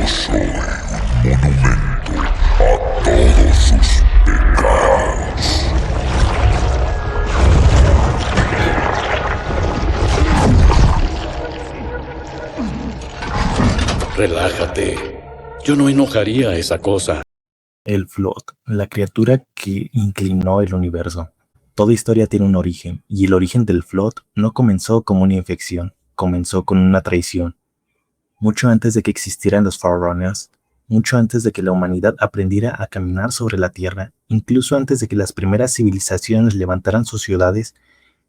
soy un monumento a todos sus pecados. Relájate. Yo no enojaría a esa cosa. El Flood, la criatura que inclinó el universo. Toda historia tiene un origen, y el origen del Flood no comenzó como una infección, comenzó con una traición. Mucho antes de que existieran los Forerunners, mucho antes de que la humanidad aprendiera a caminar sobre la Tierra, incluso antes de que las primeras civilizaciones levantaran sus ciudades,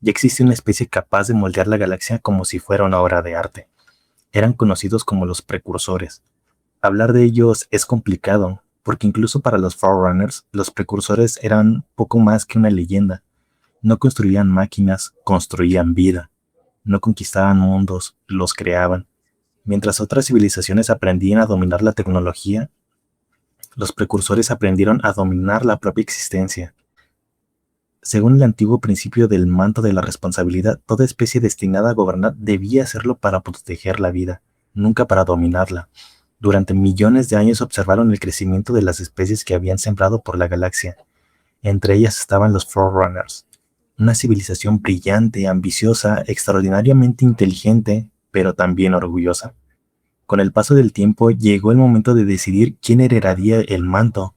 ya existía una especie capaz de moldear la galaxia como si fuera una obra de arte. Eran conocidos como los precursores. Hablar de ellos es complicado, porque incluso para los Forerunners, los precursores eran poco más que una leyenda. No construían máquinas, construían vida. No conquistaban mundos, los creaban. Mientras otras civilizaciones aprendían a dominar la tecnología, los precursores aprendieron a dominar la propia existencia. Según el antiguo principio del manto de la responsabilidad, toda especie destinada a gobernar debía hacerlo para proteger la vida, nunca para dominarla. Durante millones de años observaron el crecimiento de las especies que habían sembrado por la galaxia. Entre ellas estaban los Forerunners, una civilización brillante, ambiciosa, extraordinariamente inteligente, pero también orgullosa. Con el paso del tiempo llegó el momento de decidir quién heredaría el manto.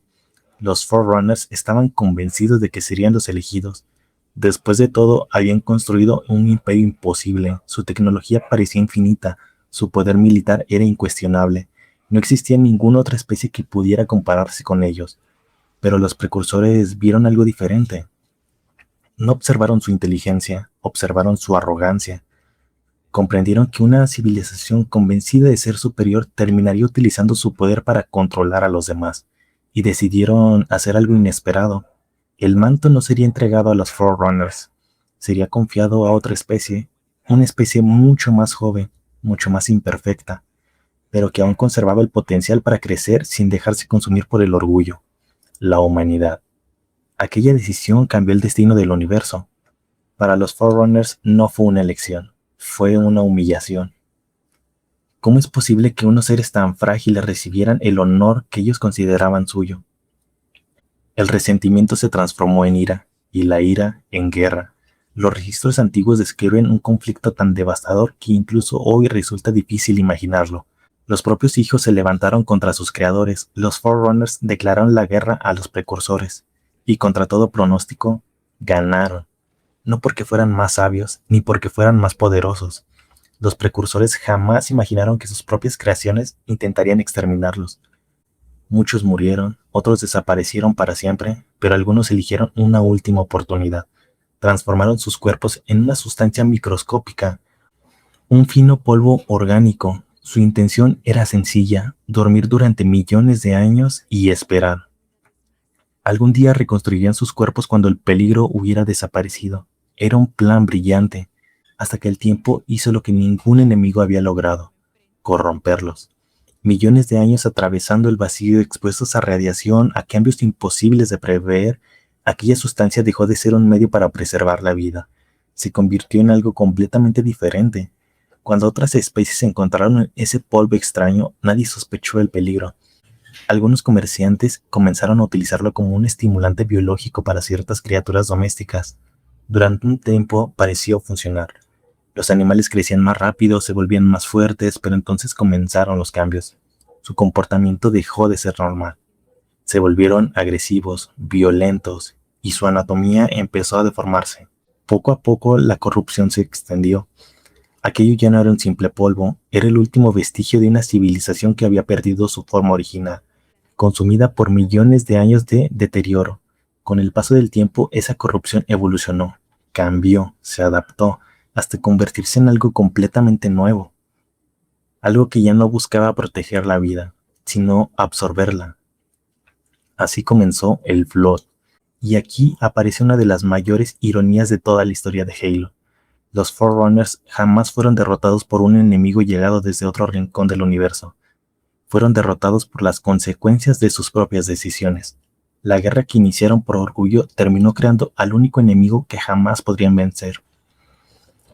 Los Forerunners estaban convencidos de que serían los elegidos. Después de todo, habían construido un imperio imposible, su tecnología parecía infinita, su poder militar era incuestionable. No existía ninguna otra especie que pudiera compararse con ellos. Pero los precursores vieron algo diferente. No observaron su inteligencia, observaron su arrogancia. Comprendieron que una civilización convencida de ser superior terminaría utilizando su poder para controlar a los demás, y decidieron hacer algo inesperado. El manto no sería entregado a los Forerunners, sería confiado a otra especie, una especie mucho más joven, mucho más imperfecta, pero que aún conservaba el potencial para crecer sin dejarse consumir por el orgullo, la humanidad. Aquella decisión cambió el destino del universo. Para los Forerunners no fue una elección, fue una humillación. ¿Cómo es posible que unos seres tan frágiles recibieran el honor que ellos consideraban suyo? El resentimiento se transformó en ira, y la ira en guerra. Los registros antiguos describen un conflicto tan devastador que incluso hoy resulta difícil imaginarlo. Los propios hijos se levantaron contra sus creadores, los Forerunners declararon la guerra a los precursores, y contra todo pronóstico, ganaron. No porque fueran más sabios, ni porque fueran más poderosos. Los precursores jamás imaginaron que sus propias creaciones intentarían exterminarlos. Muchos murieron, otros desaparecieron para siempre, pero algunos eligieron una última oportunidad. Transformaron sus cuerpos en una sustancia microscópica, un fino polvo orgánico. Su intención era sencilla: dormir durante millones de años y esperar. Algún día reconstruirían sus cuerpos cuando el peligro hubiera desaparecido. Era un plan brillante, hasta que el tiempo hizo lo que ningún enemigo había logrado: corromperlos. Millones de años atravesando el vacío, expuestos a radiación, a cambios imposibles de prever, aquella sustancia dejó de ser un medio para preservar la vida. Se convirtió en algo completamente diferente. Cuando otras especies encontraron ese polvo extraño, nadie sospechó el peligro. Algunos comerciantes comenzaron a utilizarlo como un estimulante biológico para ciertas criaturas domésticas. Durante un tiempo pareció funcionar. Los animales crecían más rápido, se volvían más fuertes, pero entonces comenzaron los cambios. Su comportamiento dejó de ser normal. Se volvieron agresivos, violentos, y su anatomía empezó a deformarse. Poco a poco la corrupción se extendió. Aquello ya no era un simple polvo, era el último vestigio de una civilización que había perdido su forma original, consumida por millones de años de deterioro. Con el paso del tiempo, esa corrupción evolucionó, cambió, se adaptó, hasta convertirse en algo completamente nuevo. Algo que ya no buscaba proteger la vida, sino absorberla. Así comenzó el Flood. Y aquí aparece una de las mayores ironías de toda la historia de Halo. Los Forerunners jamás fueron derrotados por un enemigo llegado desde otro rincón del universo. Fueron derrotados por las consecuencias de sus propias decisiones. La guerra que iniciaron por orgullo terminó creando al único enemigo que jamás podrían vencer.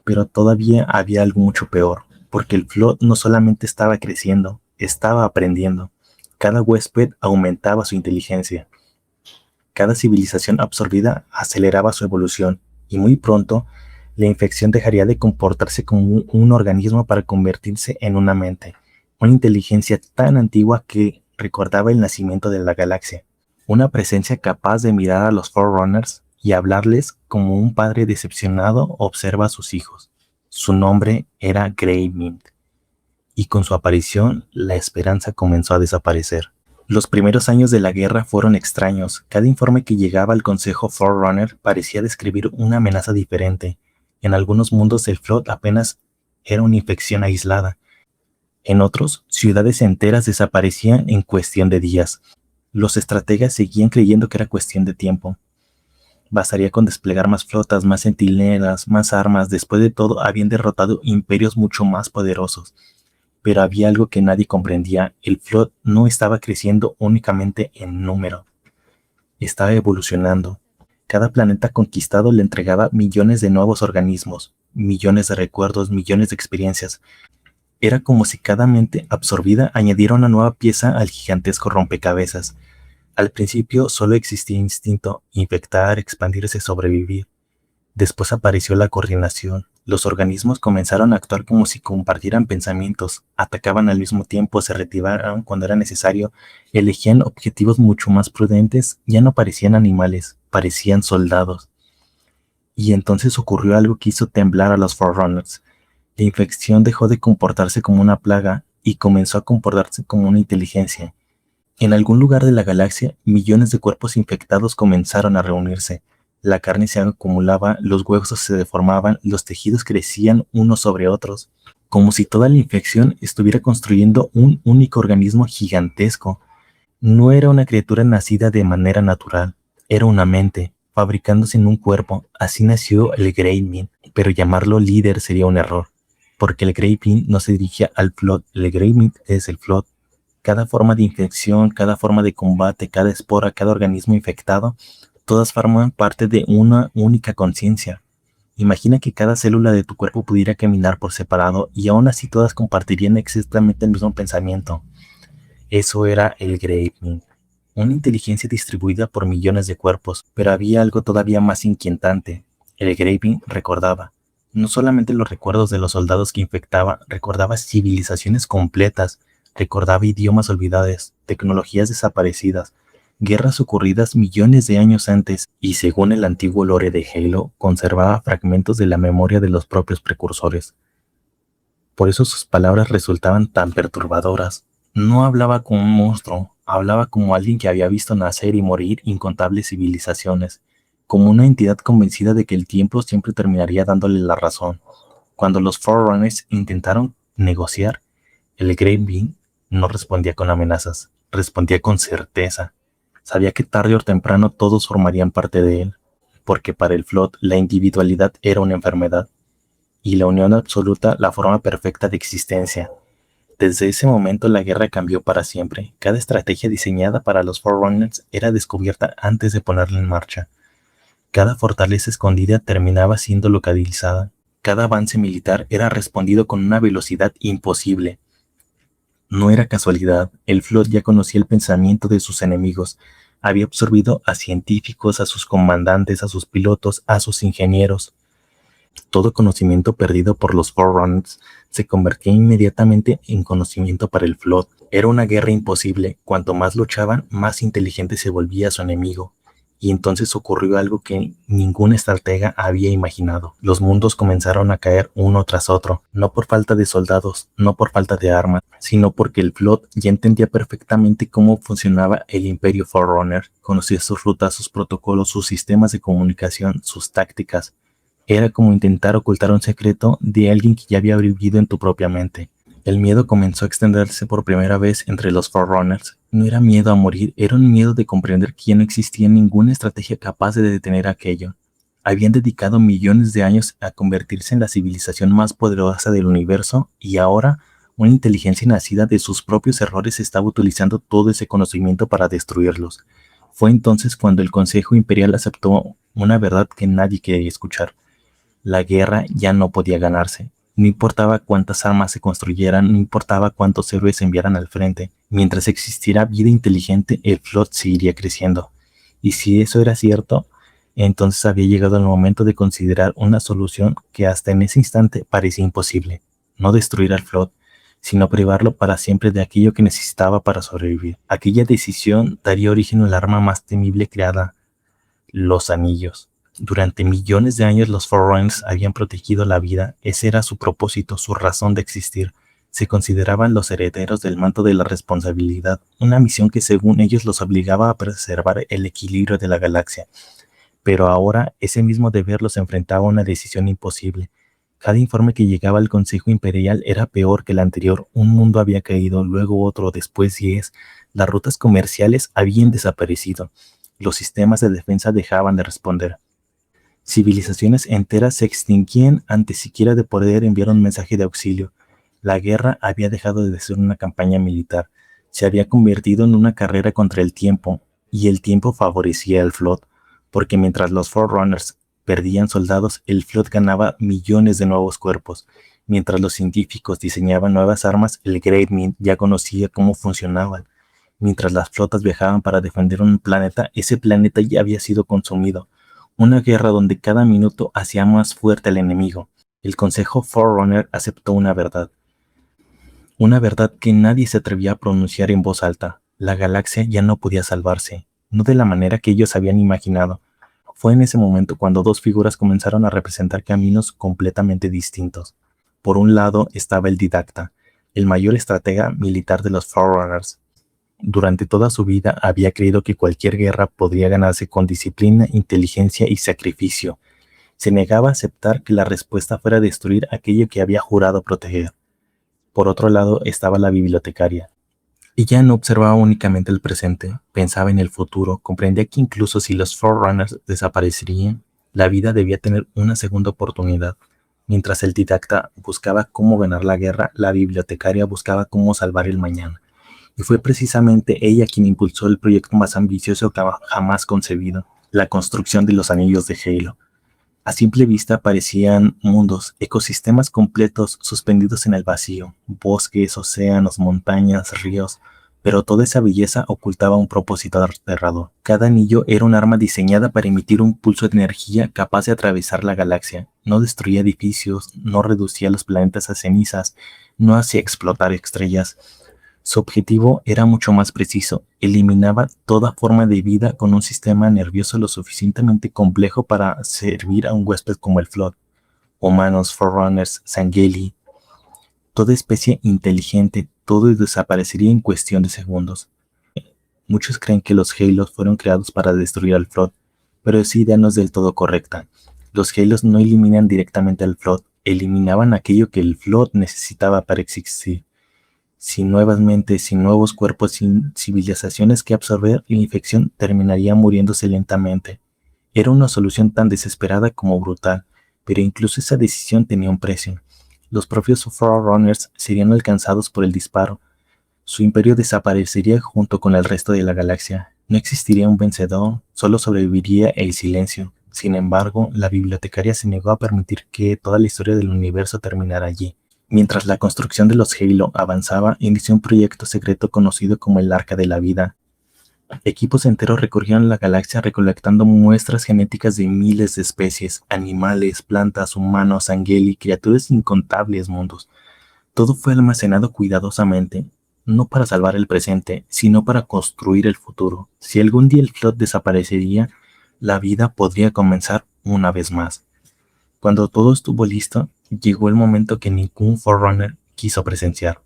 Pero todavía había algo mucho peor, porque el Flood no solamente estaba creciendo, estaba aprendiendo. Cada huésped aumentaba su inteligencia. Cada civilización absorbida aceleraba su evolución, y muy pronto la infección dejaría de comportarse como un organismo para convertirse en una mente, una inteligencia tan antigua que recordaba el nacimiento de la galaxia, una presencia capaz de mirar a los Forerunners y hablarles como un padre decepcionado observa a sus hijos. Su nombre era Greymint, y con su aparición la esperanza comenzó a desaparecer. Los primeros años de la guerra fueron extraños. Cada informe que llegaba al Consejo Forerunner parecía describir una amenaza diferente. En algunos mundos el Flood apenas era una infección aislada. En otros, ciudades enteras desaparecían en cuestión de días. Los estrategas seguían creyendo que era cuestión de tiempo. Bastaría con desplegar más flotas, más centinelas, más armas. Después de todo, habían derrotado imperios mucho más poderosos. Pero había algo que nadie comprendía. El Flood no estaba creciendo únicamente en número. Estaba evolucionando. Cada planeta conquistado le entregaba millones de nuevos organismos, millones de recuerdos, millones de experiencias. Era como si cada mente absorbida añadiera una nueva pieza al gigantesco rompecabezas. Al principio solo existía instinto, infectar, expandirse, sobrevivir. Después apareció la coordinación. Los organismos comenzaron a actuar como si compartieran pensamientos, atacaban al mismo tiempo, se retiraban cuando era necesario, elegían objetivos mucho más prudentes, ya no parecían animales, parecían soldados. Y entonces ocurrió algo que hizo temblar a los Forerunners. La infección dejó de comportarse como una plaga y comenzó a comportarse como una inteligencia. En algún lugar de la galaxia, millones de cuerpos infectados comenzaron a reunirse. La carne se acumulaba, los huesos se deformaban, los tejidos crecían unos sobre otros, como si toda la infección estuviera construyendo un único organismo gigantesco. No era una criatura nacida de manera natural, era una mente, fabricándose en un cuerpo. Así nació el Greymint, pero llamarlo líder sería un error, porque el Greymint no se dirigía al Flood, el Greymint es el Flood. Cada forma de infección, cada forma de combate, cada espora, cada organismo infectado, todas forman parte de una única conciencia. Imagina que cada célula de tu cuerpo pudiera caminar por separado y aún así todas compartirían exactamente el mismo pensamiento. Eso era el Greymint, una inteligencia distribuida por millones de cuerpos, pero había algo todavía más inquietante. El Greymint recordaba. No solamente los recuerdos de los soldados que infectaba, recordaba civilizaciones completas, recordaba idiomas olvidados, tecnologías desaparecidas, guerras ocurridas millones de años antes, y según el antiguo lore de Halo, conservaba fragmentos de la memoria de los propios precursores. Por eso sus palabras resultaban tan perturbadoras. No hablaba como un monstruo, hablaba como alguien que había visto nacer y morir incontables civilizaciones, como una entidad convencida de que el tiempo siempre terminaría dándole la razón. Cuando los Forerunners intentaron negociar, el Greymint no respondía con amenazas, respondía con certeza. Sabía que tarde o temprano todos formarían parte de él, porque para el Flood la individualidad era una enfermedad, y la unión absoluta la forma perfecta de existencia. Desde ese momento la guerra cambió para siempre. Cada estrategia diseñada para los Forerunners era descubierta antes de ponerla en marcha. Cada fortaleza escondida terminaba siendo localizada. Cada avance militar era respondido con una velocidad imposible. No era casualidad, el Flood ya conocía el pensamiento de sus enemigos, había absorbido a científicos, a sus comandantes, a sus pilotos, a sus ingenieros. Todo conocimiento perdido por los Forerunners se convertía inmediatamente en conocimiento para el Flood. Era una guerra imposible, cuanto más luchaban, más inteligente se volvía su enemigo. Y entonces ocurrió algo que ningún estratega había imaginado. Los mundos comenzaron a caer uno tras otro, no por falta de soldados, no por falta de armas, sino porque el Flood ya entendía perfectamente cómo funcionaba el Imperio Forerunner, conocía sus rutas, sus protocolos, sus sistemas de comunicación, sus tácticas. Era como intentar ocultar un secreto de alguien que ya había vivido en tu propia mente. El miedo comenzó a extenderse por primera vez entre los Forerunners. No era miedo a morir, era un miedo de comprender que ya no existía ninguna estrategia capaz de detener aquello. Habían dedicado millones de años a convertirse en la civilización más poderosa del universo y ahora una inteligencia nacida de sus propios errores estaba utilizando todo ese conocimiento para destruirlos. Fue entonces cuando el Consejo Imperial aceptó una verdad que nadie quería escuchar. La guerra ya no podía ganarse. No importaba cuántas armas se construyeran, no importaba cuántos héroes se enviaran al frente. Mientras existiera vida inteligente, el Flood seguiría creciendo. Y si eso era cierto, entonces había llegado el momento de considerar una solución que hasta en ese instante parecía imposible. No destruir al Flood, sino privarlo para siempre de aquello que necesitaba para sobrevivir. Aquella decisión daría origen al arma más temible creada, los anillos. Durante millones de años los Forerunners habían protegido la vida. Ese era su propósito, su razón de existir. Se consideraban los herederos del manto de la responsabilidad, una misión que según ellos los obligaba a preservar el equilibrio de la galaxia. Pero ahora ese mismo deber los enfrentaba a una decisión imposible. Cada informe que llegaba al Consejo Imperial era peor que el anterior. Un mundo había caído, luego otro, después 10. Las rutas comerciales habían desaparecido. Los sistemas de defensa dejaban de responder. Civilizaciones enteras se extinguían antes siquiera de poder enviar un mensaje de auxilio. La guerra había dejado de ser una campaña militar. Se había convertido en una carrera contra el tiempo, y el tiempo favorecía al Flood, porque mientras los Forerunners perdían soldados, el Flood ganaba millones de nuevos cuerpos. Mientras los científicos diseñaban nuevas armas, el Great Mint ya conocía cómo funcionaban. Mientras las flotas viajaban para defender un planeta, ese planeta ya había sido consumido. Una guerra donde cada minuto hacía más fuerte al enemigo. El Consejo Forerunner aceptó una verdad que nadie se atrevía a pronunciar en voz alta. La galaxia ya no podía salvarse, no de la manera que ellos habían imaginado. Fue en ese momento cuando dos figuras comenzaron a representar caminos completamente distintos. Por un lado estaba el Didacta, el mayor estratega militar de los Forerunners. Durante toda su vida había creído que cualquier guerra podría ganarse con disciplina, inteligencia y sacrificio. Se negaba a aceptar que la respuesta fuera destruir aquello que había jurado proteger. Por otro lado estaba la bibliotecaria. Ella no observaba únicamente el presente, pensaba en el futuro, comprendía que incluso si los Forerunners desaparecerían, la vida debía tener una segunda oportunidad. Mientras el Didacta buscaba cómo ganar la guerra, la bibliotecaria buscaba cómo salvar el mañana. Y fue precisamente ella quien impulsó el proyecto más ambicioso jamás concebido, la construcción de los anillos de Halo. A simple vista parecían mundos, ecosistemas completos suspendidos en el vacío, bosques, océanos, montañas, ríos, pero toda esa belleza ocultaba un propósito aterrador. Cada anillo era un arma diseñada para emitir un pulso de energía capaz de atravesar la galaxia. No destruía edificios, no reducía los planetas a cenizas, no hacía explotar estrellas. Su objetivo era mucho más preciso: eliminaba toda forma de vida con un sistema nervioso lo suficientemente complejo para servir a un huésped como el Flood. Humanos, Forerunners, Sangheili, toda especie inteligente, todo desaparecería en cuestión de segundos. Muchos creen que los Halos fueron creados para destruir al Flood, pero esa idea no es del todo correcta. Los Halos no eliminan directamente al Flood, eliminaban aquello que el Flood necesitaba para existir. Sin nuevas mentes, sin nuevos cuerpos, sin civilizaciones que absorber, la infección terminaría muriéndose lentamente. Era una solución tan desesperada como brutal, pero incluso esa decisión tenía un precio. Los propios Forerunners serían alcanzados por el disparo. Su imperio desaparecería junto con el resto de la galaxia. No existiría un vencedor, solo sobreviviría el silencio. Sin embargo, la bibliotecaria se negó a permitir que toda la historia del universo terminara allí. Mientras la construcción de los Halo avanzaba, inició un proyecto secreto conocido como el Arca de la Vida. Equipos enteros recorrieron la galaxia recolectando muestras genéticas de miles de especies, animales, plantas, humanos, Sangheili, criaturas de incontables mundos. Todo fue almacenado cuidadosamente, no para salvar el presente, sino para construir el futuro. Si algún día el Flood desaparecería, la vida podría comenzar una vez más. Cuando todo estuvo listo, llegó el momento que ningún Forerunner quiso presenciar.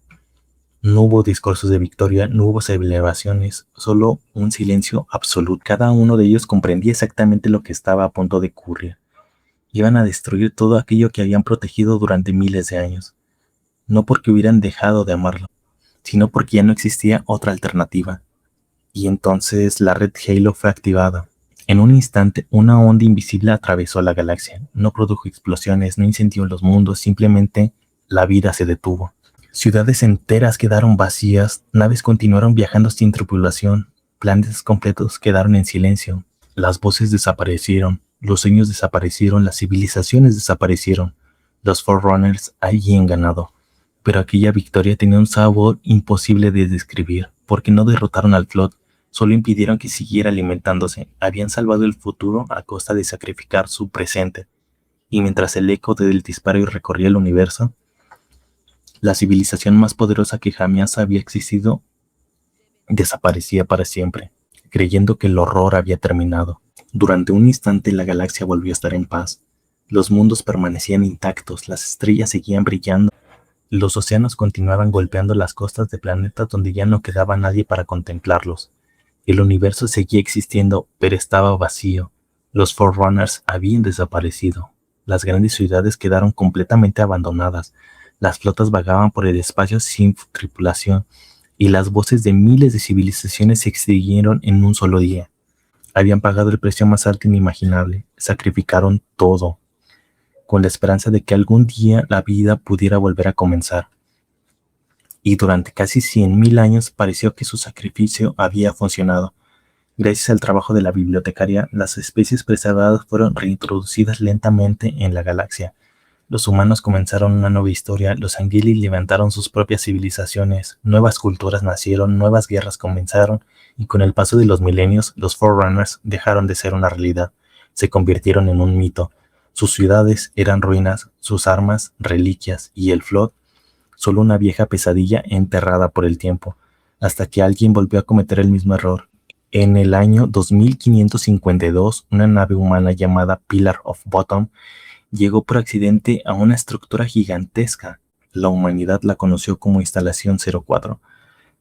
No hubo discursos de victoria, no hubo celebraciones, solo un silencio absoluto. Cada uno de ellos comprendía exactamente lo que estaba a punto de ocurrir. Iban a destruir todo aquello que habían protegido durante miles de años. No porque hubieran dejado de amarlo, sino porque ya no existía otra alternativa. Y entonces la red Halo fue activada. En un instante, una onda invisible atravesó la galaxia. No produjo explosiones, no incendió los mundos, simplemente la vida se detuvo. Ciudades enteras quedaron vacías, naves continuaron viajando sin tripulación, planetas completos quedaron en silencio. Las voces desaparecieron, los sueños desaparecieron, las civilizaciones desaparecieron. Los Forerunners habían ganado, pero aquella victoria tenía un sabor imposible de describir, porque no derrotaron al Flood, solo impidieron que siguiera alimentándose. Habían salvado el futuro a costa de sacrificar su presente. Y mientras el eco del disparo recorría el universo, la civilización más poderosa que jamás había existido desaparecía para siempre, creyendo que el horror había terminado. Durante un instante la galaxia volvió a estar en paz. Los mundos permanecían intactos, las estrellas seguían brillando, los océanos continuaban golpeando las costas de planetas donde ya no quedaba nadie para contemplarlos. El universo seguía existiendo, pero estaba vacío. Los Forerunners habían desaparecido. Las grandes ciudades quedaron completamente abandonadas. Las flotas vagaban por el espacio sin tripulación, y las voces de miles de civilizaciones se extinguieron en un solo día. Habían pagado el precio más alto inimaginable. Sacrificaron todo, con la esperanza de que algún día la vida pudiera volver a comenzar. Y durante casi 100.000 años pareció que su sacrificio había funcionado. Gracias al trabajo de la bibliotecaria, las especies preservadas fueron reintroducidas lentamente en la galaxia. Los humanos comenzaron una nueva historia, los Angeli levantaron sus propias civilizaciones, nuevas culturas nacieron, nuevas guerras comenzaron, y con el paso de los milenios, los Forerunners dejaron de ser una realidad, se convirtieron en un mito. Sus ciudades eran ruinas, sus armas, reliquias, y el Flood, solo una vieja pesadilla enterrada por el tiempo, hasta que alguien volvió a cometer el mismo error. En el año 2552, una nave humana llamada Pillar of Bottom llegó por accidente a una estructura gigantesca. La humanidad la conoció como Instalación 04.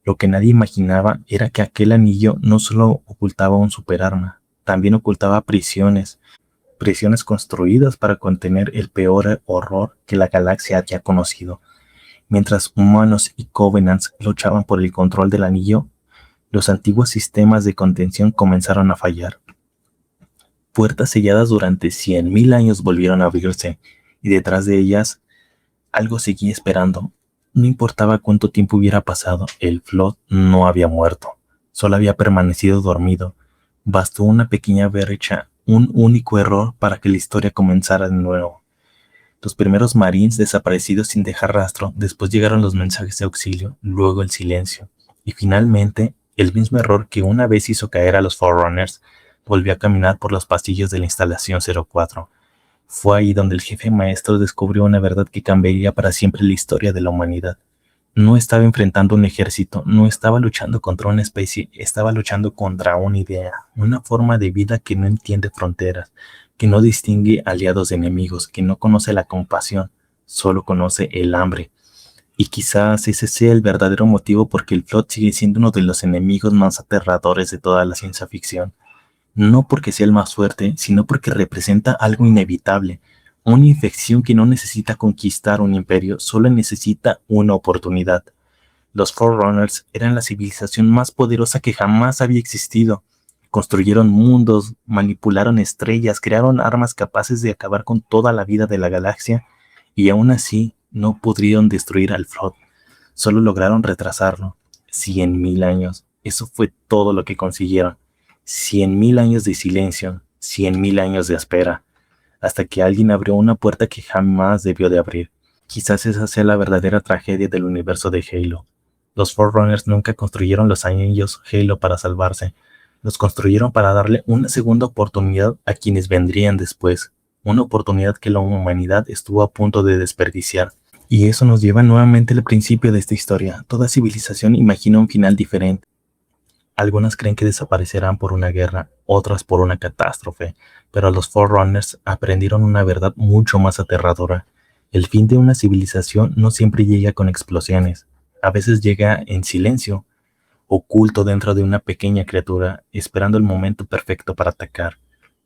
Lo que nadie imaginaba era que aquel anillo no solo ocultaba un superarma, también ocultaba prisiones construidas para contener el peor horror que la galaxia había conocido. Mientras humanos y Covenants luchaban por el control del anillo, los antiguos sistemas de contención comenzaron a fallar. Puertas selladas durante 100.000 años volvieron a abrirse, y detrás de ellas algo seguía esperando. No importaba cuánto tiempo hubiera pasado, el Flood no había muerto, solo había permanecido dormido. Bastó una pequeña brecha, un único error para que la historia comenzara de nuevo. Los primeros Marines desaparecidos sin dejar rastro, después llegaron los mensajes de auxilio, luego el silencio, y finalmente, el mismo error que una vez hizo caer a los Forerunners volvió a caminar por los pasillos de la Instalación 04. Fue ahí donde el jefe maestro descubrió una verdad que cambiaría para siempre la historia de la humanidad. No estaba enfrentando un ejército, no estaba luchando contra una especie, estaba luchando contra una idea, una forma de vida que no entiende fronteras, que no distingue aliados de enemigos, que no conoce la compasión, solo conoce el hambre. Y quizás ese sea el verdadero motivo por que el Flood sigue siendo uno de los enemigos más aterradores de toda la ciencia ficción. No porque sea el más fuerte, sino porque representa algo inevitable, una infección que no necesita conquistar un imperio, solo necesita una oportunidad. Los Forerunners eran la civilización más poderosa que jamás había existido. Construyeron mundos, manipularon estrellas, crearon armas capaces de acabar con toda la vida de la galaxia, y aún así no pudieron destruir al Flood. Solo lograron retrasarlo. 100.000 años. Eso fue todo lo que consiguieron. 100.000 años de silencio, 100.000 años de espera, hasta que alguien abrió una puerta que jamás debió de abrir. Quizás esa sea la verdadera tragedia del universo de Halo. Los Forerunners nunca construyeron los anillos Halo para salvarse. Los construyeron para darle una segunda oportunidad a quienes vendrían después. Una oportunidad que la humanidad estuvo a punto de desperdiciar. Y eso nos lleva nuevamente al principio de esta historia. Toda civilización imagina un final diferente. Algunas creen que desaparecerán por una guerra, otras por una catástrofe, pero los Forerunners aprendieron una verdad mucho más aterradora. El fin de una civilización no siempre llega con explosiones, a veces llega en silencio, oculto dentro de una pequeña criatura, esperando el momento perfecto para atacar,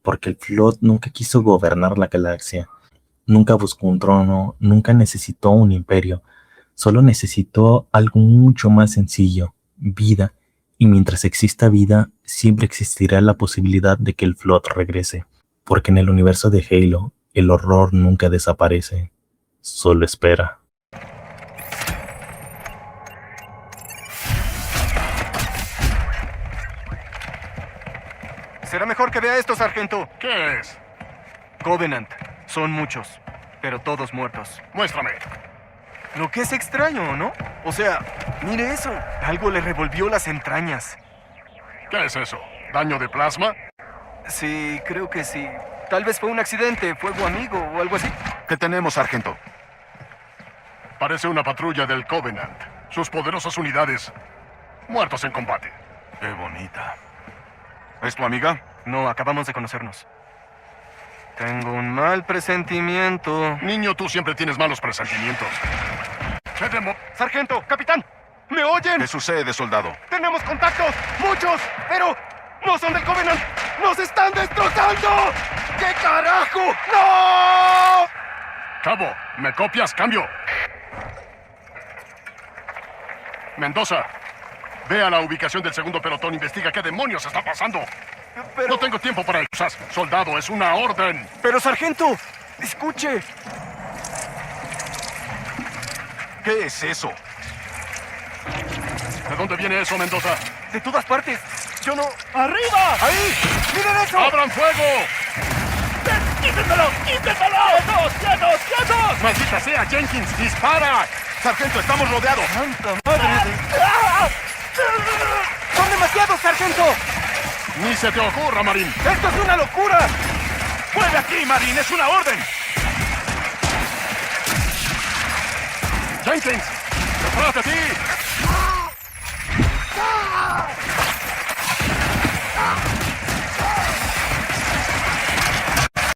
porque el Flood nunca quiso gobernar la galaxia, nunca buscó un trono, nunca necesitó un imperio, solo necesitó algo mucho más sencillo, vida. Y mientras exista vida, siempre existirá la posibilidad de que el Flood regrese, porque en el universo de Halo, el horror nunca desaparece, solo espera. Será mejor que vea esto, sargento. ¿Qué es? Covenant. Son muchos. pero todos muertos. Muéstrame. Lo que es extraño, ¿no? O sea, mire eso. Algo le revolvió las entrañas. ¿Qué es eso? ¿Daño de plasma? Sí, creo que sí. Tal vez fue un accidente, fuego amigo o algo así. ¿Qué tenemos, sargento? Parece una patrulla del Covenant. Sus poderosas unidades muertos en combate. Qué bonita. ¿Es tu amiga? No, acabamos de conocernos. Tengo un mal presentimiento. Niño, tú siempre tienes malos presentimientos. ¿Qué ¡Sargento! ¡Capitán! ¿Me oyen? ¿Qué sucede, soldado? ¡Tenemos contactos! ¡Muchos! ¡Pero no son del Covenant! ¡Nos están destrozando! ¡Qué carajo! ¡No! Cabo, ¿me copias? Cambio. Mendoza, ve a la ubicación del segundo pelotón. Investiga qué demonios está pasando. Pero... No tengo tiempo para excusas. Soldado, es una orden. ¡Pero, sargento! ¡Escuche! ¿Qué es eso? ¿De dónde viene eso, Mendoza? ¡De todas partes! ¡Yo no... ¡Arriba! ¡Ahí! ¡Miren eso! ¡Abran fuego! ¡Quítenmelo! ¡Quítenmelo! ¡Quietos! ¡Quietos! ¡Quietos! ¡Maldita sea, Jenkins! ¡Dispara! Sargento, estamos rodeados. ¡Santa madre! ¡Son demasiados, sargento! ¡Ni se te ocurra, Marín! ¡Esto es una locura! ¡Mueve aquí, Marín! ¡Es una orden! ¡Jenkins! ¡Prepárate a ti!